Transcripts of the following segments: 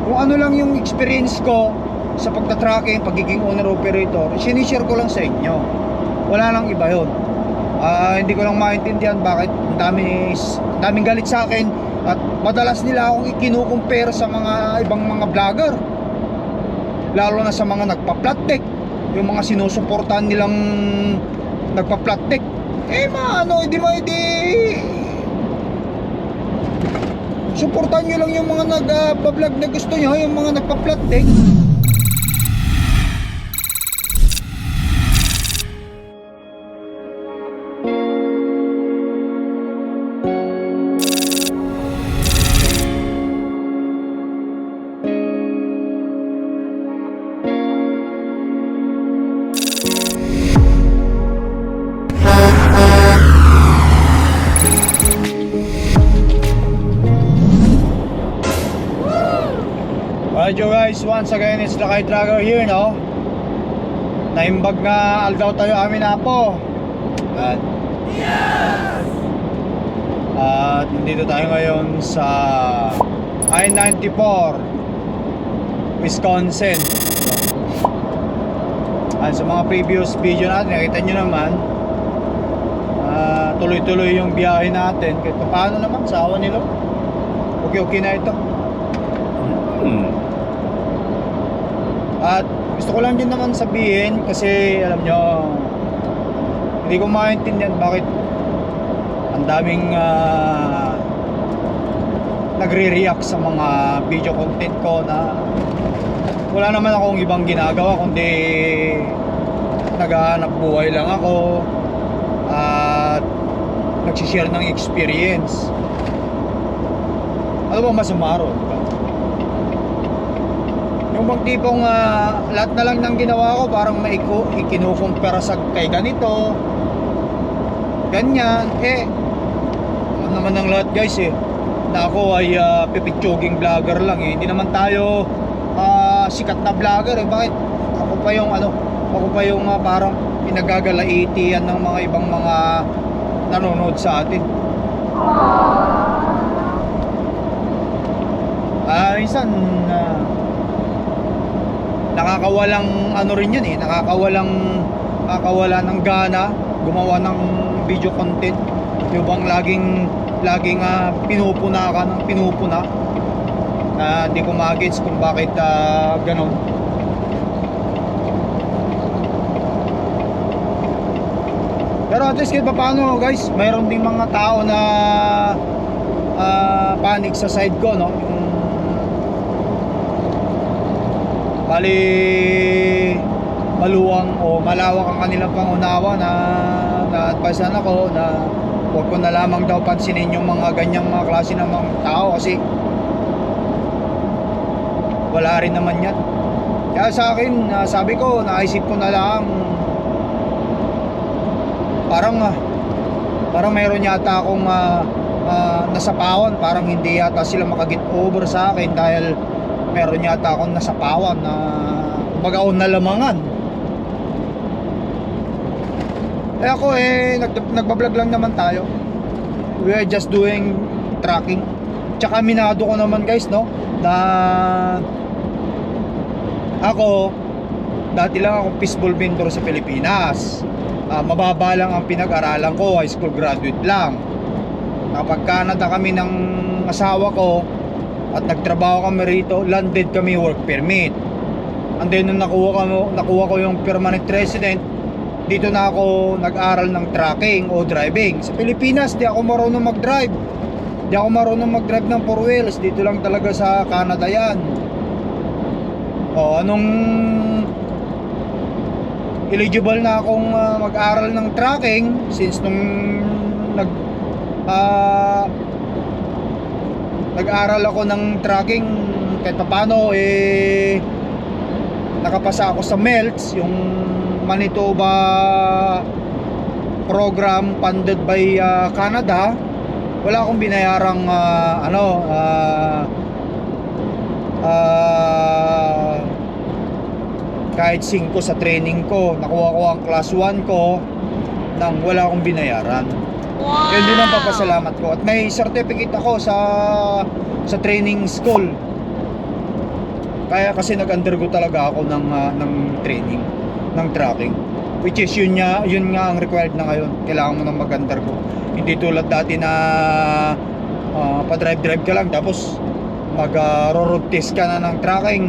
kung ano lang yung experience ko sa pagta-tracking, pagiging owner operator, sinishare ko lang sa inyo. Wala lang iba yun. Hindi ko lang maintindihan bakit daming galit sa akin at madalas nila akong ikinukumpare sa mga ibang mga vlogger, lalo na sa mga nagpa-flat deck, yung mga sinusuportahan nilang nagpa-flat deck. Hindi suportahan nyo lang yung mga nagpa-vlog na gusto nyo, yung mga nagpa-flat deck. Alright you guys, once again it's the Kite Tracker here, no? Naimbag nga aldaw tayo amin na po. At nandito tayo ngayon sa I-94 Wisconsin. At sa mga previous video natin, nakita nyo naman tuloy-tuloy yung biyahe natin. Kahit paano naman, sa awa nila, okay na ito. At gusto ko lang din naman sabihin, kasi alam nyo, hindi ko maintindihan bakit ang daming nagre-react sa mga video content ko na wala naman akong ibang ginagawa kundi naghahanap buhay lang ako at nagsishare ng experience. Ano bang masama ron? Yung bang tipong lahat na lang ng ginawa ko parang ikinukumpara sa kay ganito, ganyan. Ano naman ng lahat guys na ako ay pipitsuging vlogger lang hindi naman tayo sikat na vlogger Bakit ako pa yung parang pinagagalaitian ng mga ibang mga nanonood sa atin. Minsan nakakawalang rin yan nakakawala ng gana gumawa ng video content. Yung bang laging pinupuna ka ng pinupuna na hindi ko magets kung bakit ganon. Pero at least kahit paano guys, mayroon ding mga tao na panic sa side ko, no? Bali maluwang o malawak ang kanilang pangunawa na-advisean ako na huwag ko na lamang daw pansinin yung mga ganyang mga klase ng mga tao kasi wala rin naman yan. Kaya sa akin, sabi ko, naisip ko na lang parang mayroon yata akong nasapawan, parang hindi yata sila makagit over sa akin dahil meron yata akong nasapawan na kumbaga na lamangan. Ako nagbablog lang naman tayo. We are just doing tracking. Tsaka minado ko naman guys, no, na ako dati lang akong fishbowl vendor sa Pilipinas. Mababa lang ang pinag-aralan ko, high school graduate lang. Napag-Canada kami ng asawa ko at nagtrabaho kami rito, landed kami work permit. And then nung nakuha ko yung permanent resident, dito na ako nag-aral ng tracking o driving. Sa Pilipinas, di ako marunong mag-drive. Di ako marunong mag-drive ng 4 wheels. Dito lang talaga sa Canada yan. Anong eligible na akong mag-aral ng tracking since nung nag-aral ako ng tracking kahit paano nakapasa ako sa MELTS, yung Manitoba program funded by Canada. Wala akong binayarang kahit 5 sa training ko. Nakuha ko ang class 1 ko nang wala akong binayaran. Wow. Yun din ang papasalamat ko. At may certificate ako sa training school. Kaya kasi nag-undergo talaga ako ng training, ng tracking. Which is yun nga ang required na ngayon. Kailangan mo nang mag-undergo. Hindi tulad dati na pa-drive ka lang tapos mag-road test ka na ng tracking.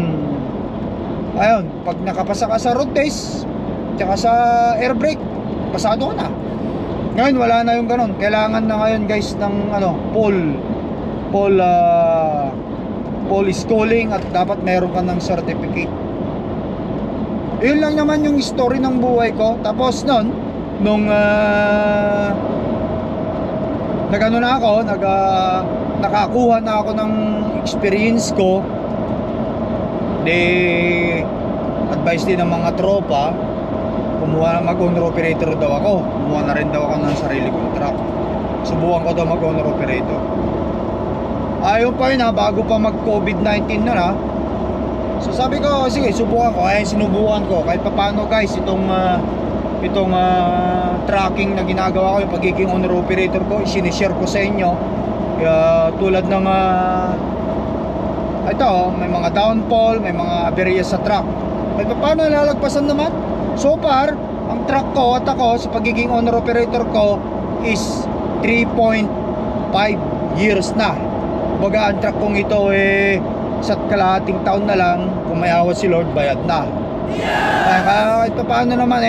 Ayun, pag nakapasa ka sa road test tsaka sa air brake, pasado ka na. Ngayon wala na yung ganun. Kailangan na ngayon guys ng pole schooling at dapat meron ka ng certificate. Yun lang naman yung story ng buhay ko. Tapos nung nagano na ako, nakakuha na ako ng experience ko. Advice din ng mga tropa, kumuha na mag-owner operator daw ako. Kumuha na rin daw ako ng sarili kong truck. Subukan ko daw mag-owner operator. Ayun pa yun bago pa mag-COVID-19 na. So sabi ko, sige, subukan ko. Ay, sinubukan ko. Kahit paano guys, itong tracking na ginagawa ko, yung pagiging owner operator ko, sinishare ko sa inyo. Tulad ng ito, may mga downfall, may mga aberya sa truck. Kahit paano nalalagpasan naman. So far, ang truck ko at ako sa pagiging owner operator ko is 3.5 years na. Kumbaga ang truck kong ito sa kalahating taon na lang, kung may awa si Lord, bayad na. Kahit paano naman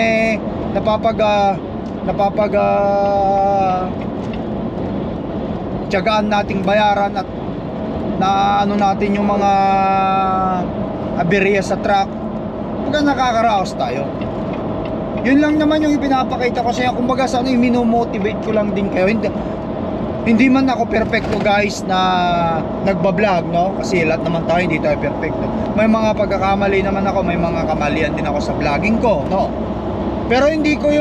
tiyagaan nating bayaran at na natin yung mga aberya sa truck. Kumbaga nakakaraos tayo. Yun lang naman yung ipinapakita ko sa inyo. Kumbaga sana yung minomotivate ko lang din kayo. Hindi man ako perfecto guys na nagbablog, no? Kasi lahat naman tayo hindi tayo perfecto. May mga pagkakamali naman ako, may mga kamalian din ako sa vlogging ko, no? Pero hindi ko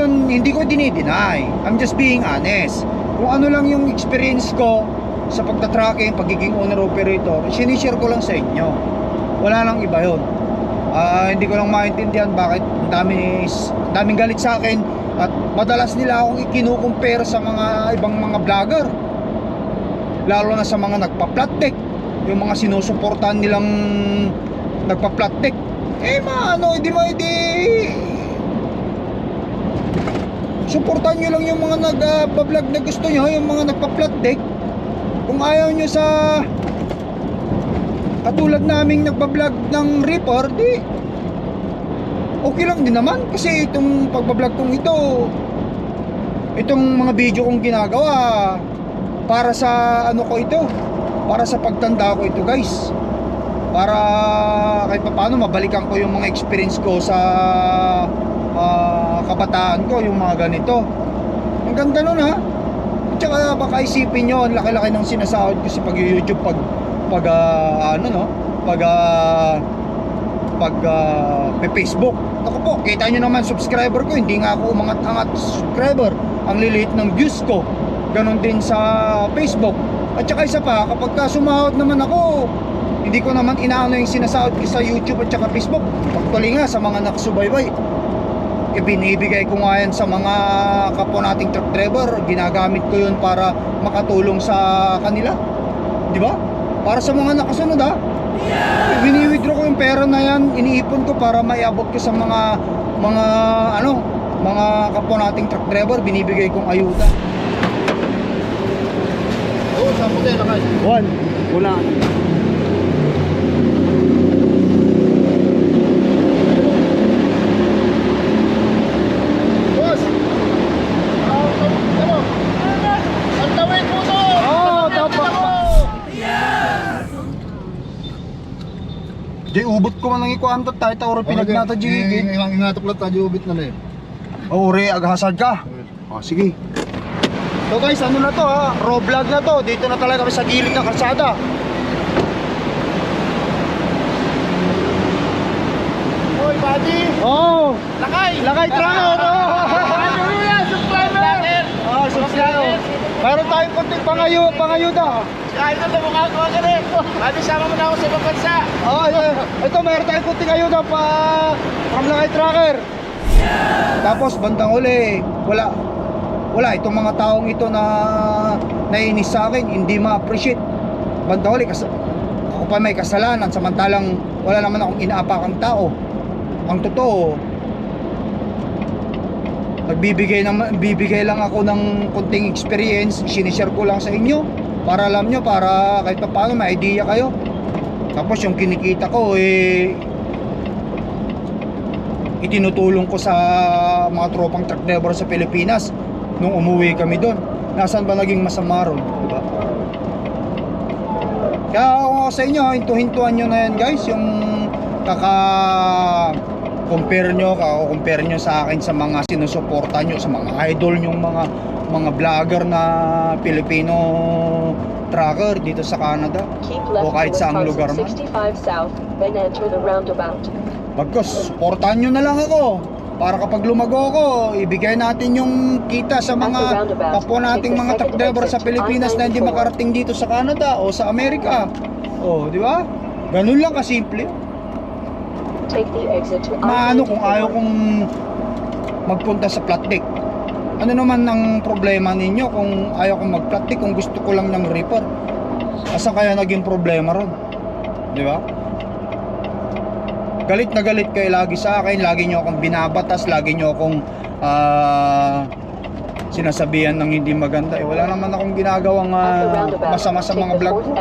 dinideny. I'm just being honest. Kung ano lang yung experience ko sa pagtatracking, pagiging owner operator, sinishare ko lang sa inyo. Wala lang iba yun. Hindi ko lang maintindihan bakit daming galit sa akin at madalas nila akong ikinukumpare sa mga ibang mga vlogger, lalo na sa mga nagpa-flat deck, yung mga sinusuportahan nilang nagpa-flat deck. Suportahan nyo lang yung mga nagpa-vlog na gusto nyo, yung mga nagpa-flat deck. Kung ayaw nyo sa katulad naming nagpa-vlog ng Reaper, di okay lang din naman. Kasi itong pagpa-vlog kong itong mga video kong ginagawa para sa para sa pagtanda ko ito guys, para kahit paano mabalikan ko yung mga experience ko sa kabataan ko, yung mga ganito. Ang ganda nun tsaka baka isipin nyo, ang laki-laki ng sinasahod ko sa pag-YouTube Facebook. Ako po, kita nyo naman subscriber ko, hindi nga ako umangat-angat subscriber. Ang liliit ng views ko. Ganon din sa Facebook. At saka isa pa, kapag sumahod naman ako, hindi ko naman inaano yung sinasahod ko sa YouTube at saka Facebook. Actually nga, sa mga nakasubaybay, binibigay ko nga yan sa mga kapwa nating truck driver. Ginagamit ko yun para makatulong sa kanila, di ba? Para sa mga nakasunod Bini-withdraw ko yung pera na yan, iniipon ko para maiabot ko sa mga kapwa nating truck driver. Binibigay kong ayuda. Saan po tayo nakay? Una. Boss! Ang tawid po to! Dapat. Di ubot ko man ng ikuan to tayo tayo pinagnata jigit. Ingatok lang tayo ubit na eh. Ore aghasad ka. Sige. So guys, ano na to raw vlog na to. Dito na talaga kami sa gilid ng kalsada. Hoy, buddy! Lakay tracker. Subscriber! Subscriber. Mayroon tayong konting pangayuda. Kahit na mukha ko ka rin. Buddy, sama mo na ako sa ibang bansa. Ito mayroon tayong konting ayuda from Lakay Tracker. Tapos bandang uli, wala itong mga taong ito na naiinis sa akin, hindi ma-appreciate. Bandang uli, ako pa may kasalanan samantalang wala naman akong inaapakang tao. Ang totoo, bibigay lang ako ng konting experience, sinishare ko lang sa inyo para alam nyo, para kahit pa paano may idea kayo. Tapos yung kinikita ko itinutulong ko sa mga tropang truck driver sa Pilipinas nung umuwi kami doon. Nasaan ba naging masama ron, diba? Kaya ako sa inyo, hintuhan nyo na yan guys, yung compare nyo sa akin sa mga sinusuporta nyo, sa mga idol nyong mga vlogger na Pilipino trucker dito sa Canada o kahit saang lugar man. 65 south, then enter the roundabout. Bagkus, supportahan nyo na lang ako para kapag lumago ako, ibigay natin yung kita sa mga kapwa nating mga truck driver sa Pilipinas na hindi makarating dito sa Canada o sa Amerika. O, di ba? Ganun lang kasimple. Take the exit to Maano kung ayaw kong magpunta sa flat deck? Ano naman ang problema ninyo kung ayaw kong mag flat deck, kung gusto ko lang ng reaper? Asa kaya naging problema ron? Di ba? Galit na galit kayo lagi sa akin, lagi nyo akong binabatas, lagi nyo akong sinasabihan ng hindi maganda. Wala naman akong ginagawang masama sa mga vlog ko.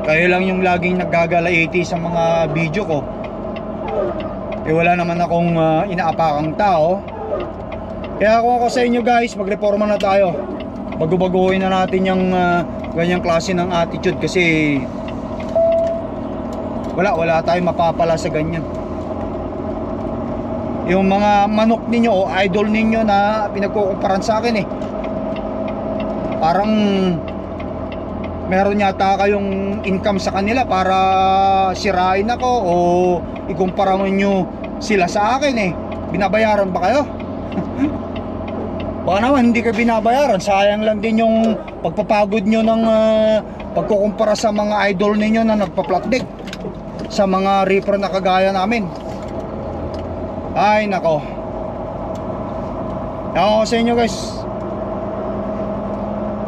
Kayo lang yung laging naggagalaiti sa mga video ko. Wala naman akong inaapakang tao. Kaya kung ako sa inyo guys, magreforma na tayo. Bago-baguhin na natin yung ganyang klase ng attitude kasi wala tayong mapapala sa ganyan. Yung mga manok ninyo o idol ninyo na pinagkukumparan sa akin parang meron yata kayong income sa kanila para sirain ako o ikumpara mo nyo sila sa akin binabayaran ba kayo? Baka naman hindi kayo binabayaran, sayang lang din yung pagpapagod nyo ng pagkukumpara sa mga idol ninyo na nagpa-flat deck sa mga reaper na kagaya namin. Ay nako, ako sa inyo guys,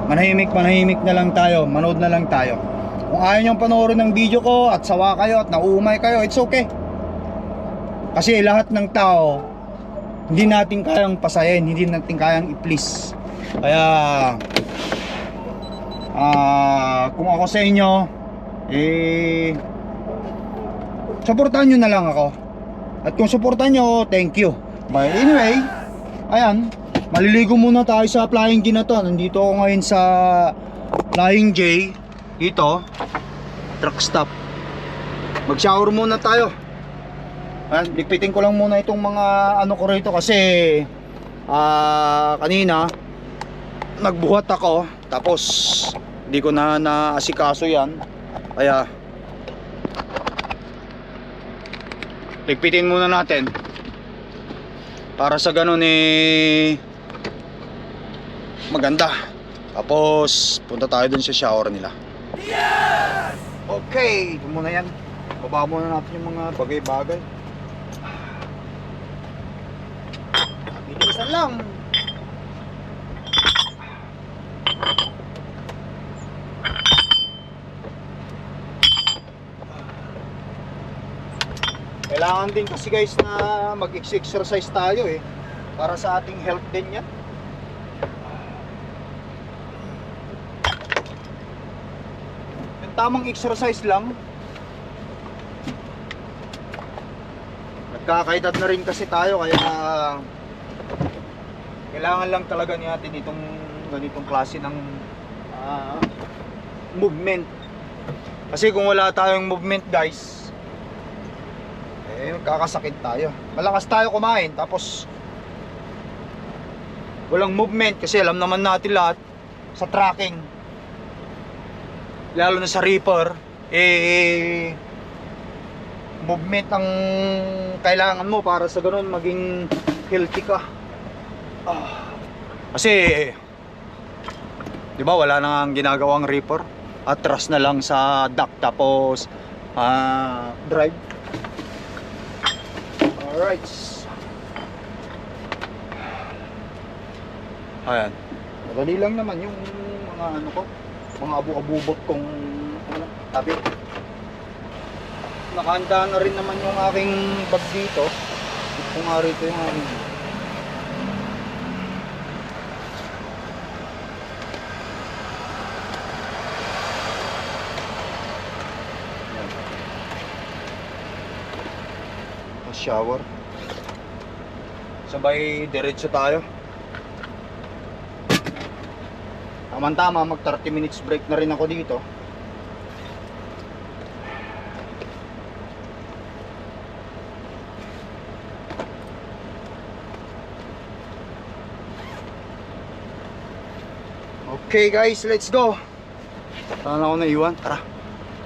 manahimik na lang tayo, manood na lang tayo. Kung ayaw nyong panoorin ng video ko at sawa kayo at nauumay kayo, it's okay. Kasi lahat ng tao hindi natin kayang pasayin, hindi natin kayang i-please. Kaya kung ako sa inyo, suportahan nyo na lang ako. At kung suportahan nyo, thank you. But anyway, ayan, maliligo muna tayo sa Flying J na to. Nandito ako ngayon sa Flying J, dito, truck stop. Mag-shower muna tayo. Ayan, ligpitin ko lang muna itong mga ano ko rito kasi kanina nagbuhat ako, tapos hindi ko na naasikaso yan. Kaya ligpitin muna natin para sa ganun maganda. Tapos punta tayo dun sa shower nila. Yes! Okay, ito muna yan. Baba muna natin yung mga bagay-bagay. Bilisan lang. Kailangan din kasi guys na mag-exercise tayo para sa ating health din yan. Yung tamang exercise lang. Nagkakaedad na rin kasi tayo kaya kailangan lang talaga natin itong ganitong klase ng movement. Kasi kung wala tayong movement guys, kakasakit tayo. Malakas tayo kumain tapos walang movement kasi alam naman natin lahat sa tracking, lalo na sa reaper, movement ang kailangan mo para sa ganun maging healthy ka. Kasi di ba wala nang ginagawang reaper, atras na lang sa dock tapos drive. Alright. Ayan, madali lang naman yung mga ano ko, mga abu-abubot kong ano, Tabi. Nakahanda na rin naman yung aking bag dito. Ito nga rito yung aking. Shower. Sabay diretso tayo. Tama-tama, mag 30 minutes break na rin ako dito. Okay guys, let's go. Saan ako naiwan? Tara.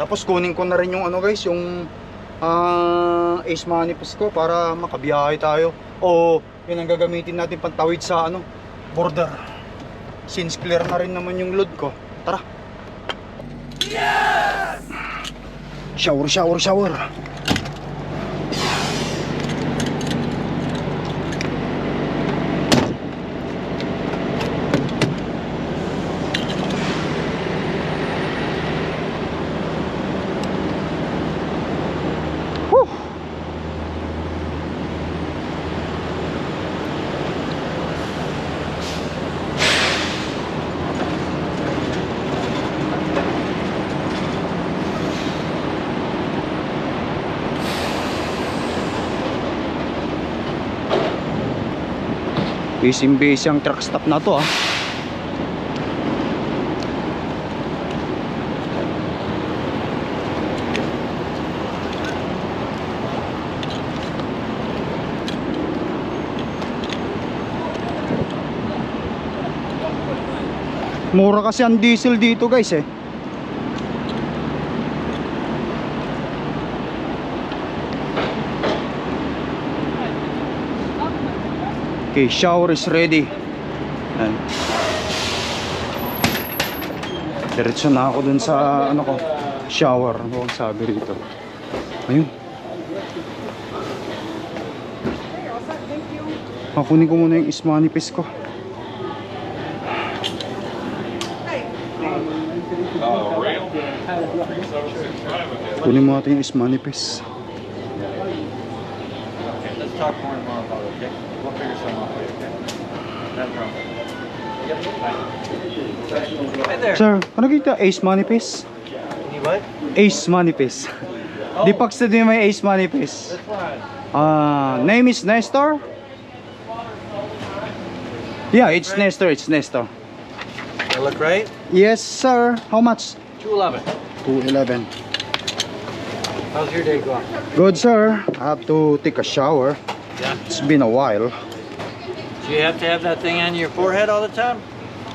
Tapos kunin ko na rin yung ano guys, yung Ace Manifest ko para makabiyahe tayo. O yun ang gagamitin natin pantawid sa ano, border. Since clear na rin naman yung load ko. Tara. Yes! Shower, shower, shower. Busy ang truck stop na to ah. Mura kasi ang diesel dito guys eh. Okay, shower is ready. Ayan. Diretso na ako dun sa ano ko, shower. Ano ang sabi rito? Ayun. Kunin ko muna yung Ace Manifest ko. Kunin mo natin yung Ace Manifest. Let's talk more tomorrow about it, okay? We'll figure something out, okay? No problem. Hi there. Sir, ano kita Ace Manifest? You what? Ace Manifest. Oh. Di Pax din may Ace Manifest. This one. Name is Nestor? Yeah, it's Nestor, it's Nestor. That look right? Yes, sir. How much? 211. 211. How's your day going? Good, sir. I have to take a shower. Yeah. It's been a while. Do you have to have that thing on your forehead all the time?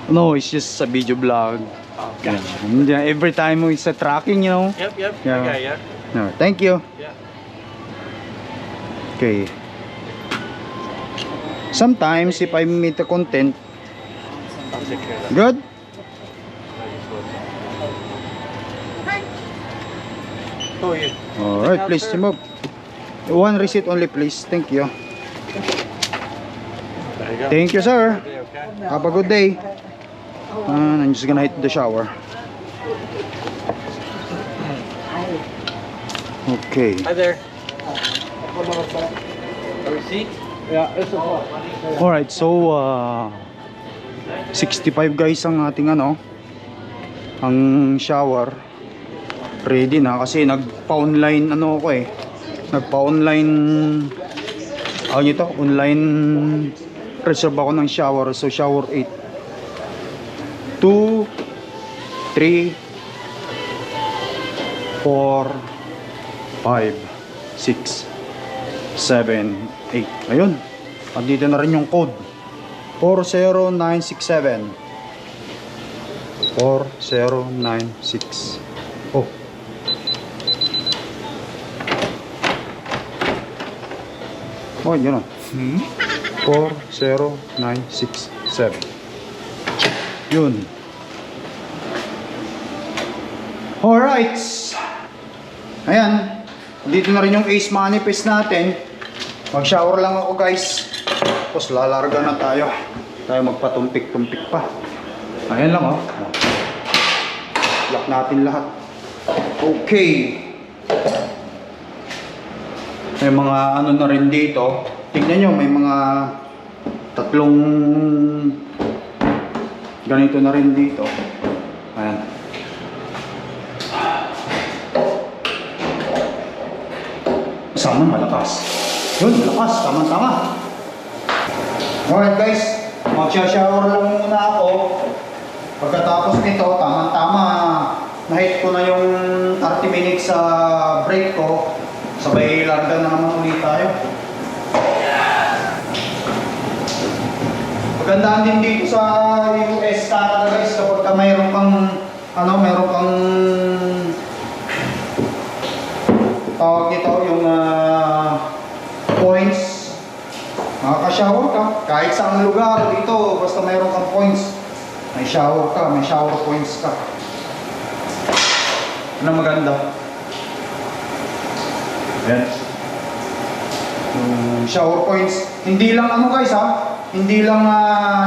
No, it's just a video vlog. Oh, Yeah, every time we sa tracking, you know. Yep, yep. Yeah. Okay, yeah. No, thank you. Yeah. Okay. Sometimes if I meet the content, I'll take care of that. good. Who are you? All right, please move. One receipt only, please. Thank you. There you go. Thank you, sir. Okay, okay. Have a good day. And I'm just gonna hit the shower. Okay. Hi there. A receipt? Yeah, it's a phone. Alright, so 65 guys ang ating ano, ang shower. Ready na kasi nagpa-online ano ako eh. Nagpa-online online reserve ako ng shower. So shower 8 2 3 4 5 6 7 8. Ayun. Andito na rin yung code. 40967. 40966. Oh. Oh, yun o. 40967. Yun. Alright. Ayan. Dito na rin yung Ace Manifest natin. Mag-shower lang ako guys. Tapos lalarga na tayo. Tayo magpatumpik-tumpik pa. Ayan lang oh. Lock natin lahat. Okay. May mga ano na rin dito. Tingnan nyo, may mga tatlong ganito na rin dito. Ayan. Sana malakas. Yun, malakas. Tama-tama. Alright guys, magsha-shower lang muna ako. Pagkatapos nito, tama-tama, na-hit ko na yung 30 minutes sa break ko. Sabay larga na naman ulit tayo. Magandaan din dito sa US, Canada guys, kapag ka mayroon kang mayroon kang tawag dito yung points. Makaka-shower ka kahit saang lugar dito, basta mayroon kang points. May shower ka, may shower points ka. Ano maganda? Yan. Yung shower points, hindi lang guys hindi lang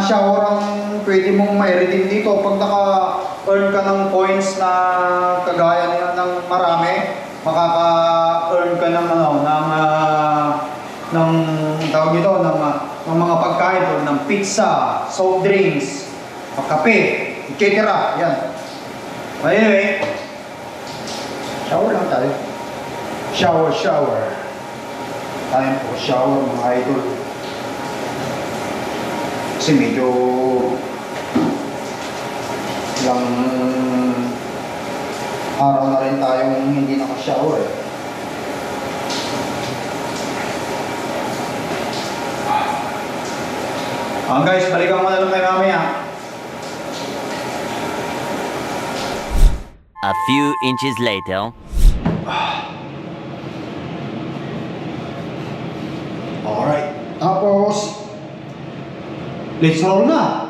shower ang pwede mong ma-redeem dito. Pag naka-earn ka ng points na kagaya nila ng marami, makaka-earn ka ng ng tawag dito ng mga pagkain o ng pizza, soft drinks, kape, etc. Yan. Anyway, shower lang tayo. Shower. Time for shower mga idol. Kasi medyo ilang araw na rin tayong hindi naka-shower eh. Guys, balikan mo na lang kayo mamaya. A few inches later. Alright. Tapos, let's roll na.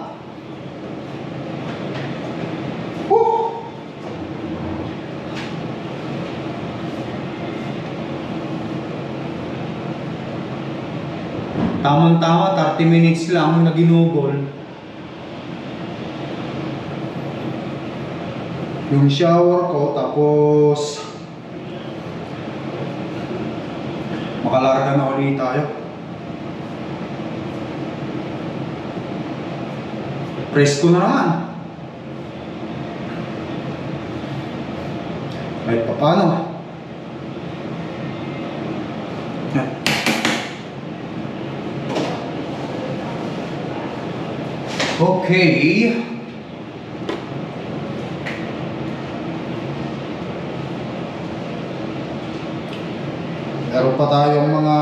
Woo! Tamang-tama, 30 minutes lang na ginugol. Yung shower ko, tapos makalarga na ulit tayo. Presko na naman. Kahit pa paano. Yan. Okay. Meron pa tayong mga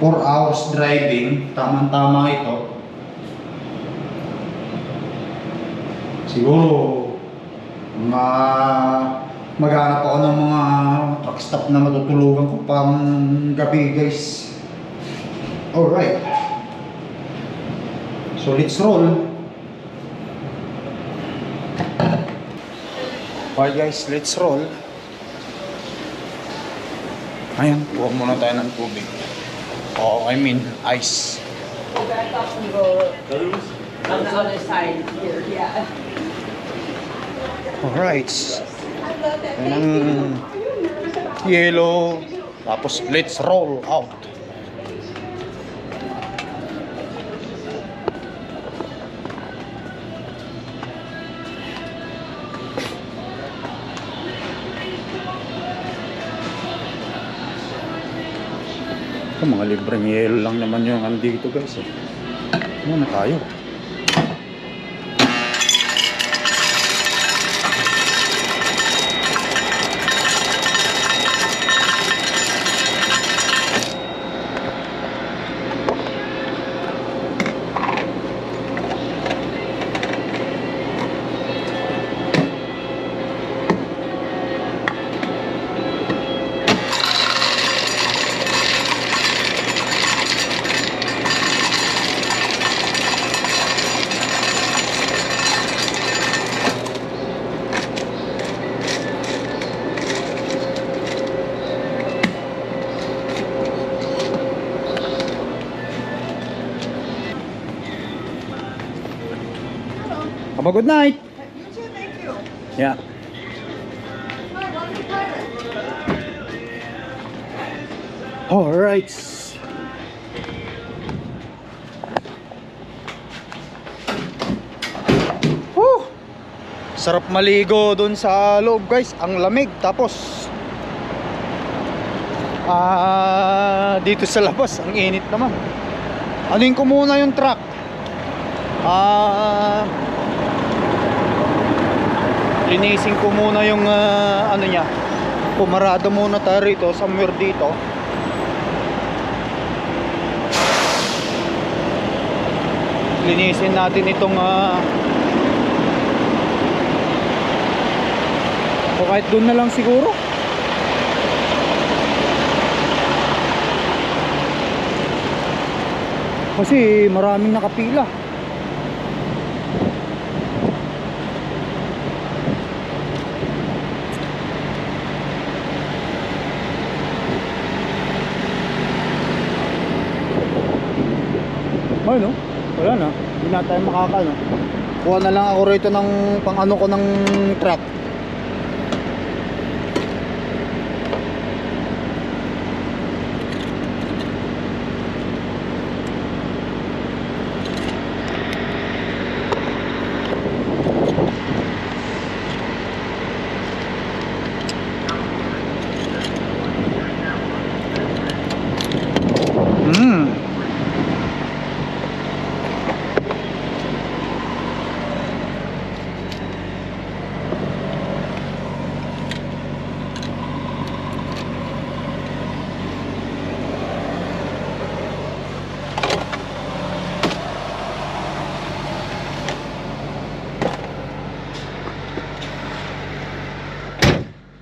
4 hours driving. Tamang-tama ito. Siguro maghanap ako ng mga truck stop na matutulugan ko pang gabi guys. Alright. So let's roll. Alright guys, let's roll. Ayan, huwag muna tayo ng tubig. Oh, I mean ice. Go back up and go on the other side here, yeah. Alright. Yan ang yellow. Tapos let's roll out. Mga libreng yelo lang naman yung andito guys eh. Muna tayo. Have a good night. You too, thank Yeah. Alright. Woo! Sarap maligo doon sa loob guys. Ang lamig. Tapos dito sa labas ang init naman. Anuin ko muna yung truck. Linisin ko muna yung ano niya. Pumarada muna tayo rito, somewhere dito. Linisin natin itong o kahit doon na lang siguro. Kasi maraming nakapila. Ay no, wala na. Hindi na tayo makakano. Kuha na lang ako rito ng pang ano ko ng truck.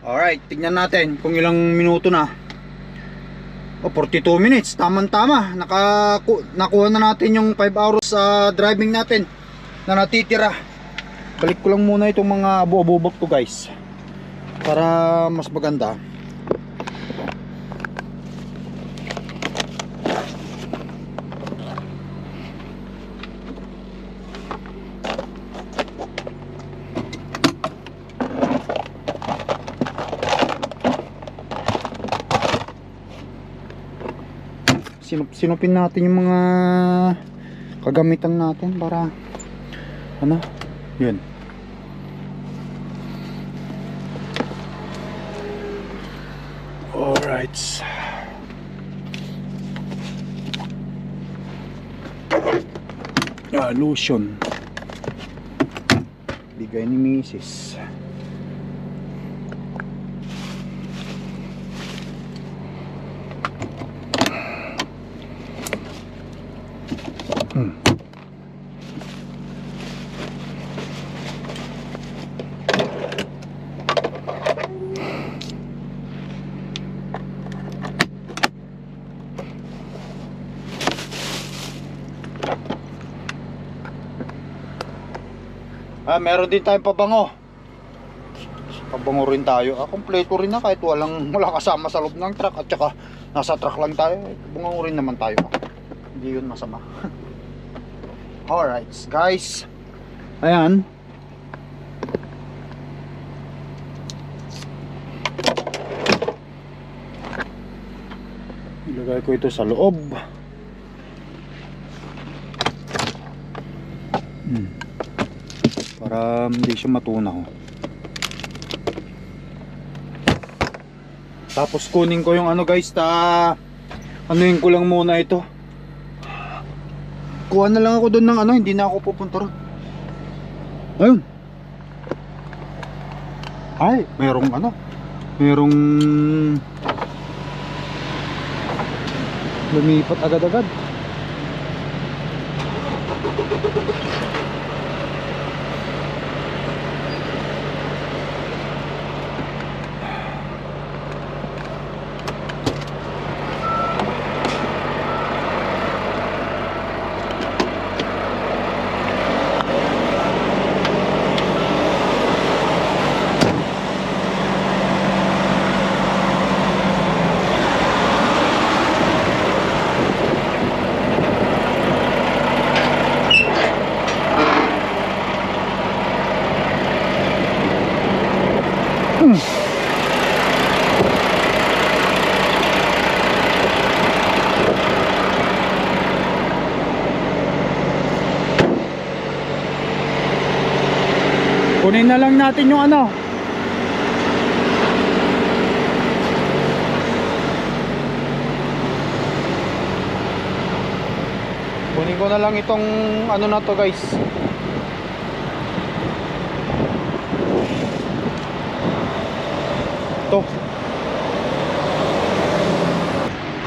Alright, tignan natin kung ilang minuto na. 42 minutes, tamang-tama. Nakuha na natin yung 5 hours sa driving natin na natitira. Balik ko lang muna itong mga abo-abobak to guys, para mas maganda. Sinupin natin yung mga kagamitan natin para ano, yun. Alright. Lotion bigay ni Mrs. Meron din tayong pabango. Pabango rin tayo. Kompleto rin na kahit wala kasama sa loob ng truck. At saka nasa truck lang tayo. Pabango rin naman tayo. Hindi yun masama. Alright guys. Ayan. Ilagay ko ito sa loob. Para hindi siya matunaw. Tapos kunin ko yung ano guys, anuin ko lang muna ito. Kuha na lang ako doon ng ano, hindi na ako pupunta ron. Ayun. Ay, merong ano, merong lumipat agad-agad. Kunin na lang natin yung ano. Kunin ko na lang itong ano na to guys. To.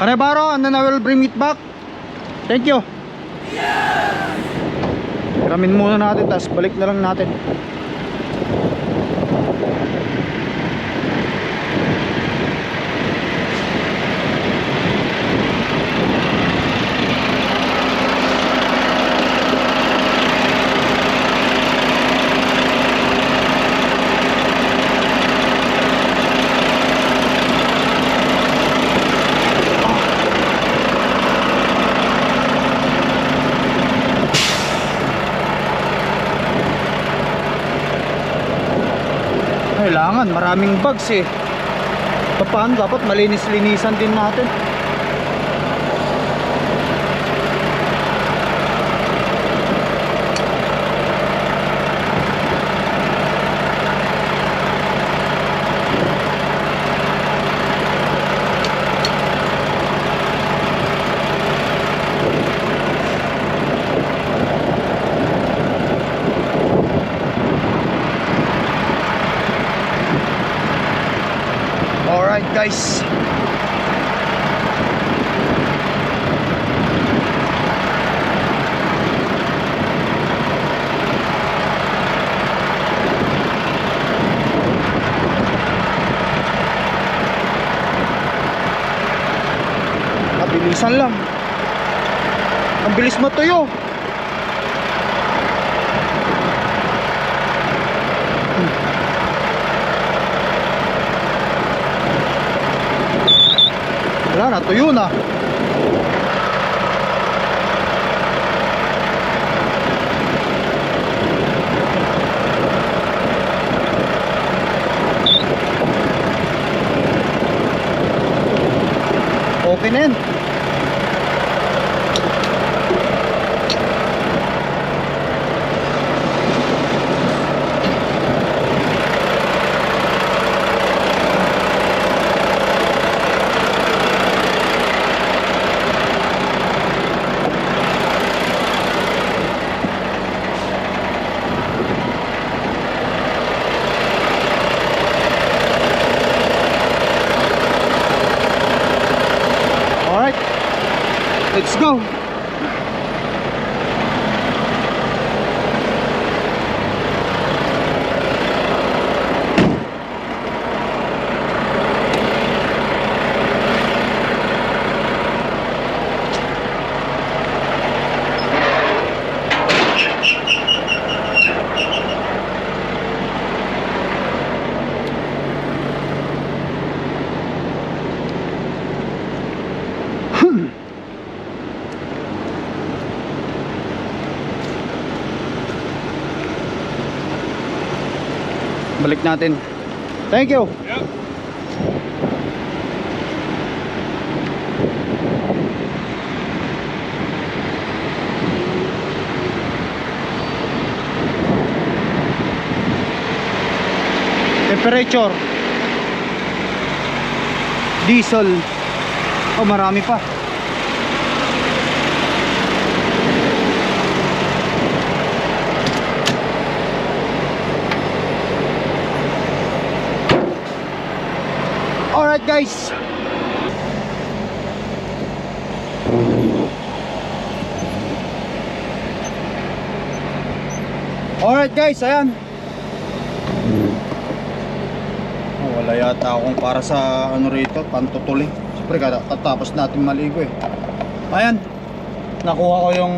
Kanebaro, and then I will bring it back. Thank you. Ramin muna natin, tapos balik na lang natin. Kailangan maraming bags eh. Paano dapat malinis-linisan din natin. Alright guys, mabilisan lang. Ang bilis matuyo. Wala na, tuyo na. Okay na yan. Let's go. Balik natin. Thank you. Yep. Temperature. Diesel. Oh, marami pa. Alright guys, ayan. Wala yata akong para sa ano rito, pantutuli. Siyempre katapos natin maligo eh. Ayan, nakuha ko yung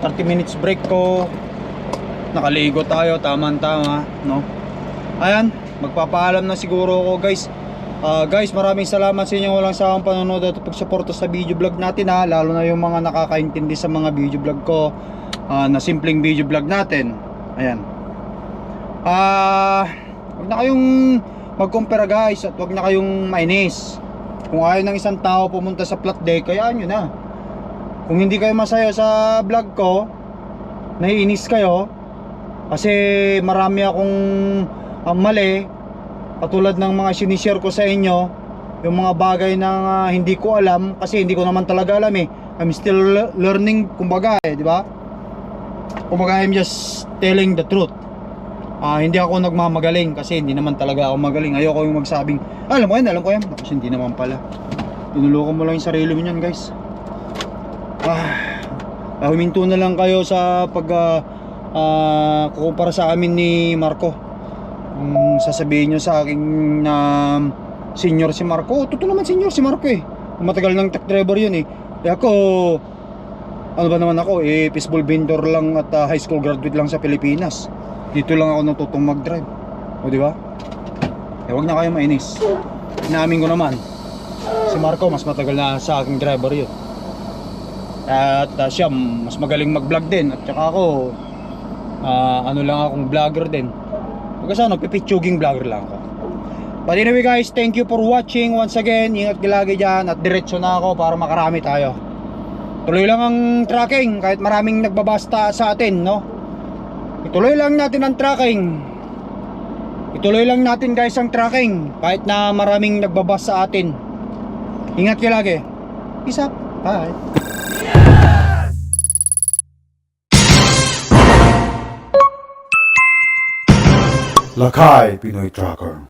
30 minutes break ko. Nakaligo tayo, tama-tama, no? Ayan, magpapaalam na siguro ako guys. Guys, maraming salamat sa inyong walang sawang panonood at pagsuporta sa video vlog natin ha. Lalo na yung mga nakakaintindi sa mga video vlog ko, na simpleng video vlog natin. Ayan. Huwag na kayong mag-compare guys, at huwag na kayong mainis. Kung ayaw ng isang tao pumunta sa flat deck, kayaan nyo na. Kung hindi kayo masaya sa vlog ko, naiinis kayo, Kasi marami akong mali, katulad ng mga sinishare ko sa inyo, yung mga bagay na hindi ko alam, kasi hindi ko naman talaga alam eh. I'm still learning, kumbaga eh, di ba? Kumbaga I'm just telling the truth. Hindi ako nagmamagaling kasi hindi naman talaga ako magaling. Ayoko yung magsabing, alam ko yan. Kasi hindi naman pala. Pinuloko mo lang yung sarili mo niyan, guys. Huminto na lang kayo sa kukumpara sa amin ni Marco. Kung sasabihin nyo sa akin na senior si Marco, totoo naman senior si Marco eh. Matagal ng truck driver yun eh. Ako, ano ba naman ako eh, fishbowl vendor lang at high school graduate lang sa Pilipinas. Dito lang ako natutong mag-drive. O di ba? Huwag na kayo mainis. Inamin ko naman, si Marco mas matagal na sa aking driver yun. At siya mas magaling mag-vlog din. At saka ako ano lang akong vlogger din. Kasi nagpipitsuging vlogger lang ako. But anyway guys, thank you for watching once again. Ingat lagi dyan. At diretso na ako para makarami tayo. Tuloy lang ang tracking kahit maraming nagbabasta sa atin, no? Ituloy lang natin ang tracking. Ituloy lang natin guys ang tracking kahit na maraming nagbabasa sa atin. Ingat kayo lagi. Peace up. Bye. Lakay Pinoy Tracker.